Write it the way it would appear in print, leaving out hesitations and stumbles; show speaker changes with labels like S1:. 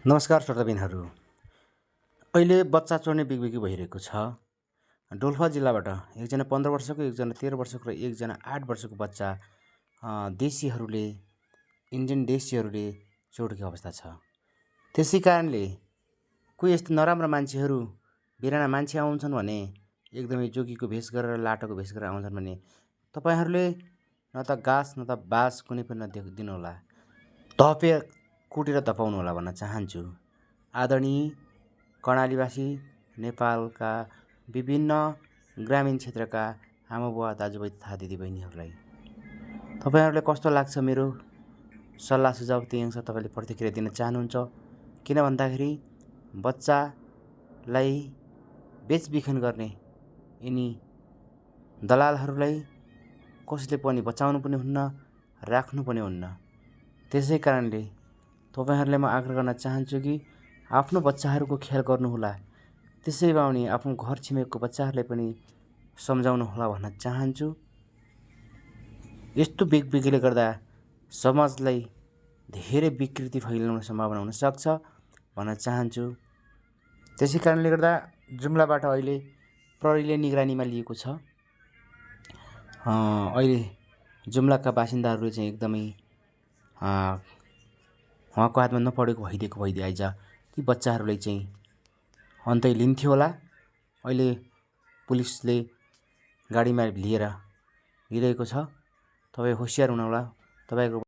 S1: नमस्कार श्रोताबिनहरू। अहिले बच्चा चोर्ने बिगबिगी भइरहेको छ। डोल्पा जिल्लाबाट एकजना 15 वर्षको, एकजना 13 वर्षको र एकजना 8 वर्षको बच्चा इन्डियन देशीहरूले चोरेको अवस्था छ। त्यसै कारणले कोही यस्तो नराम्रा मान्छेहरू बिराना मान्छे आउँछन् भने एकदमै जोगीको भेष गरेर लाटोको भेष गरेर आउँछन् भने तपाईहरूले न त गाँस न त बास कुनै पनि नदिनु होला, धपे कुटेर धपाउनु होला भन्न चाहन्छु। आदरणीय कर्णालीवासी नेपालका विभिन्न ग्रामीण क्षेत्रका आमाबुवा दाजुभाइ तथा दिदीबहिनीहरूलाई तपाईहरूलाई कस्तो लाग्छ मेरो सल्लाह सुझाव त्यही अनुसार तपाईँले प्रतिक्रिया दिन चाहनुहुन्छ। किन भन्दाखेरि बच्चालाई बेचबिखन गर्ने यिनी दलालहरूलाई कसैले पनि बचाउनु पनि हुन्न, राख्नु पनि हुन्न। त्यसै कारणले तपाईहरूलाई म आग्रह गर्न चाहन्छु कि आफ्नो बच्चाहरूको ख्याल गर्नुहोला। त्यसै बाहुनी आफ्नो घर छिमेकको बच्चाहरूलाई पनि सम्झाउनु होला भन्न चाहन्छु। यस्तो बिगबिगीले गर्दा समाजलाई धेरै विकृति फैलाउने सम्भावना हुनसक्छ भन्न चाहन्छु। त्यसै कारणले गर्दा जुम्लाबाट अहिले प्रहरीले निगरानीमा लिएको छ। अहिले जुम्लाका बासिन्दाहरूले चाहिँ एकदमै उहाँको हातमा नपरेको भइदिए आइज ती बच्चाहरूलाई चाहिँ अन्तै लिन्थ्यो होला। अहिले पुलिसले गाडीमा लिएर हिँडिरहेको छ। तपाईँ होसियार हुनुहोला। तपाईँको